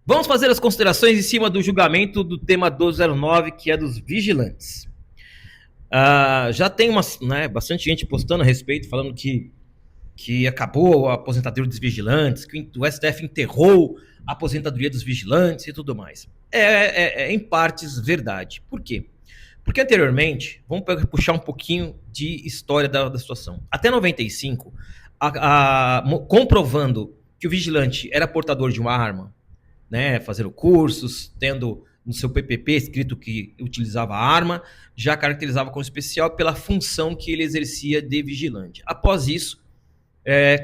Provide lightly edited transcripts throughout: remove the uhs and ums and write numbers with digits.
Vamos fazer as considerações em cima do julgamento do tema 1209, que é dos vigilantes. Já tem bastante gente postando a respeito, falando que acabou a aposentadoria dos vigilantes, que o STF enterrou a aposentadoria dos vigilantes e tudo mais. Em partes, verdade. Por quê? Porque anteriormente, vamos puxar um pouquinho de história da situação. Até 95, comprovando que o vigilante era portador de uma arma, né, fazendo cursos, tendo no seu PPP escrito que utilizava a arma, já caracterizava como especial pela função que ele exercia de vigilante. Após isso,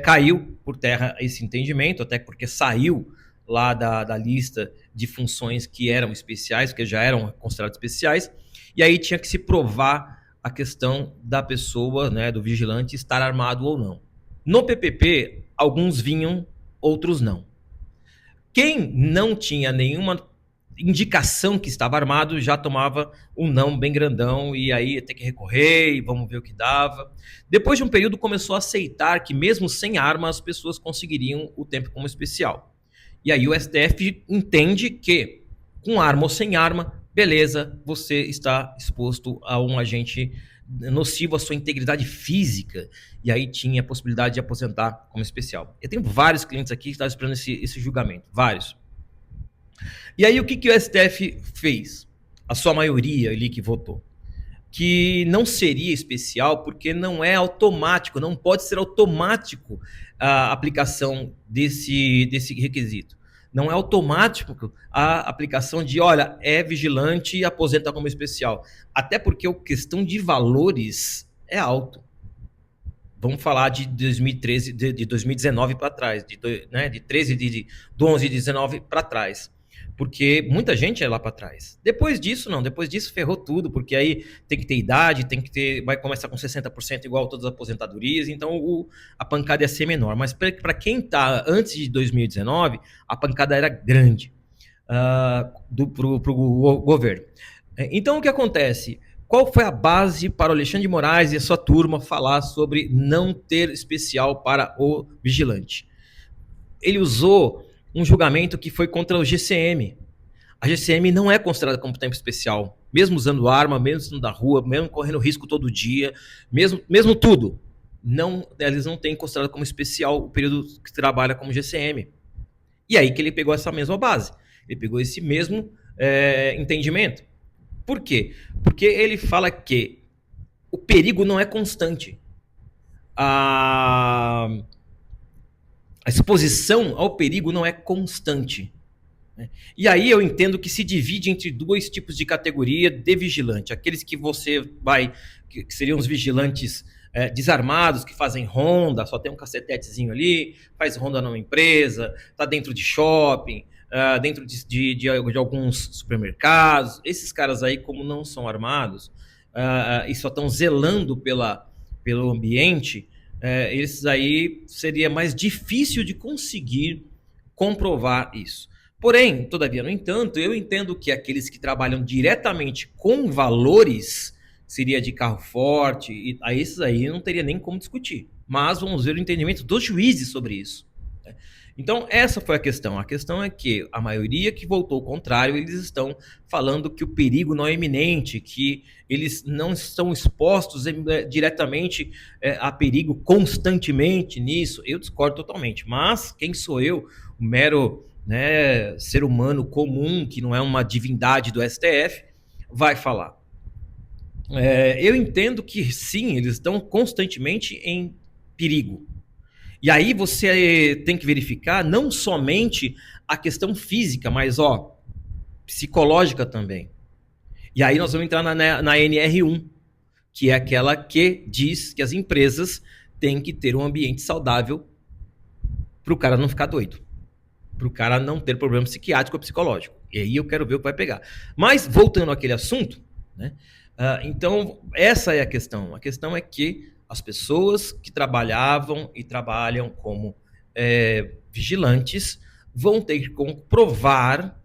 caiu por terra esse entendimento, até porque saiu lá da lista de funções que eram especiais, que já eram consideradas especiais, e aí tinha que se provar a questão da pessoa, né, do vigilante, estar armado ou não. No PPP, alguns vinham, outros não. Quem não tinha nenhuma indicação que estava armado já tomava um não bem grandão e aí ia ter que recorrer e vamos ver o que dava. Depois de um período começou a aceitar que mesmo sem arma as pessoas conseguiriam o tempo como especial. E aí o STF entende que com arma ou sem arma, beleza, você está exposto a um agente nocivo à sua integridade física, e aí tinha a possibilidade de aposentar como especial. Eu tenho vários clientes aqui que estavam esperando esse julgamento, vários. E aí o que o STF fez? A sua maioria ali que votou. Que não seria especial porque não é automático, não pode ser automático a aplicação desse requisito. Não é automático a aplicação de, olha, é vigilante e aposenta como especial. Até porque a questão de valores é alto. Vamos falar de 2013, de 2019 para trás, de 13, do 11 de 19 para trás. Porque muita gente é lá para trás. Depois disso, não. Depois disso, ferrou tudo, porque aí tem que ter idade, vai começar com 60% igual a todas as aposentadorias, então a pancada ia ser menor. Mas para quem está antes de 2019, a pancada era grande para o governo. Então, o que acontece? Qual foi a base para o Alexandre de Moraes e a sua turma falar sobre não ter especial para o vigilante? Ele usou um julgamento que foi contra o GCM. A GCM não é considerada como tempo especial, mesmo usando arma, mesmo estando na rua, mesmo correndo risco todo dia, mesmo tudo. Eles não têm considerado como especial o período que trabalha como GCM. E aí que ele pegou essa mesma base. Ele pegou esse mesmo entendimento. Por quê? Porque ele fala que o perigo não é constante. A exposição ao perigo não é constante. E aí eu entendo que se divide entre dois tipos de categoria de vigilante. Aqueles que que seriam os vigilantes desarmados, que fazem ronda, só tem um cacetetezinho ali, faz ronda numa empresa, está dentro de shopping, dentro de alguns supermercados. Esses caras aí, como não são armados e só estão zelando pelo ambiente, esses aí seria mais difícil de conseguir comprovar isso. Porém, todavia, no entanto, eu entendo que aqueles que trabalham diretamente com valores, seria de carro forte, e a esses aí não teria nem como discutir. Mas vamos ver o entendimento dos juízes sobre isso. Então, essa foi a questão. A questão é que a maioria que votou ao contrário, eles estão falando que o perigo não é iminente, que eles não estão expostos diretamente a perigo constantemente nisso. Eu discordo totalmente. Mas quem sou eu, o mero ser humano comum, que não é uma divindade do STF, vai falar. Eu entendo que sim, eles estão constantemente em perigo. E aí você tem que verificar não somente a questão física, mas psicológica também. E aí nós vamos entrar na NR1, que é aquela que diz que as empresas têm que ter um ambiente saudável para o cara não ficar doido, para o cara não ter problema psiquiátrico ou psicológico. E aí eu quero ver o que vai pegar. Mas voltando àquele assunto, então essa é a questão. A questão é que as pessoas que trabalhavam e trabalham como vigilantes vão ter que comprovar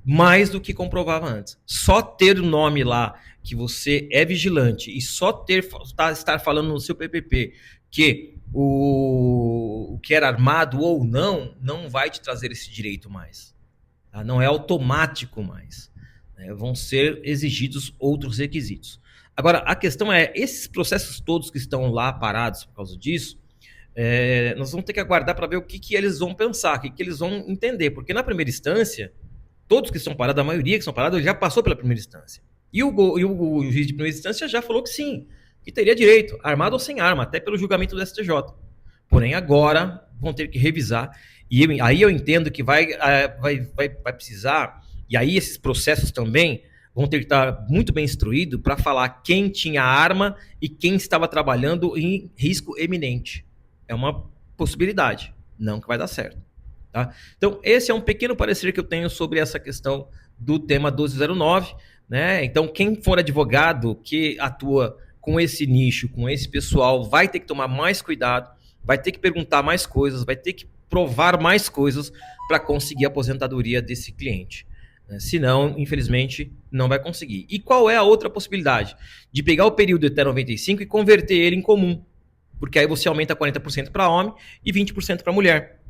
mais do que comprovava antes. Só ter o nome lá que você é vigilante e só estar falando no seu PPP que o que era armado ou não vai te trazer esse direito mais. Tá? Não é automático mais. Né? Vão ser exigidos outros requisitos. Agora, a questão é, esses processos todos que estão lá parados por causa disso, nós vamos ter que aguardar para ver o que eles vão pensar, o que eles vão entender. Porque na primeira instância, todos que estão parados, a maioria que estão parados, já passou pela primeira instância. E o juiz de primeira instância já falou que sim, que teria direito, armado ou sem arma, até pelo julgamento do STJ. Porém, agora vão ter que revisar. E aí eu entendo que vai precisar, e aí esses processos também vão ter que estar muito bem instruídos para falar quem tinha arma e quem estava trabalhando em risco eminente. É uma possibilidade, não que vai dar certo. Tá? Então, esse é um pequeno parecer que eu tenho sobre essa questão do tema 1209. Né? Então, quem for advogado que atua com esse nicho, com esse pessoal, vai ter que tomar mais cuidado, vai ter que perguntar mais coisas, vai ter que provar mais coisas para conseguir a aposentadoria desse cliente. Senão, infelizmente, não vai conseguir. E qual é a outra possibilidade? De pegar o período até 95 e converter ele em comum. Porque aí você aumenta 40% para homem e 20% para mulher.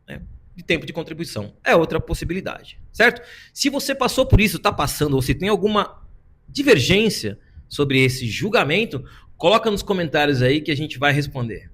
Né? De tempo de contribuição. É outra possibilidade, certo? Se você passou por isso, está passando, ou se tem alguma divergência sobre esse julgamento, coloca nos comentários aí que a gente vai responder.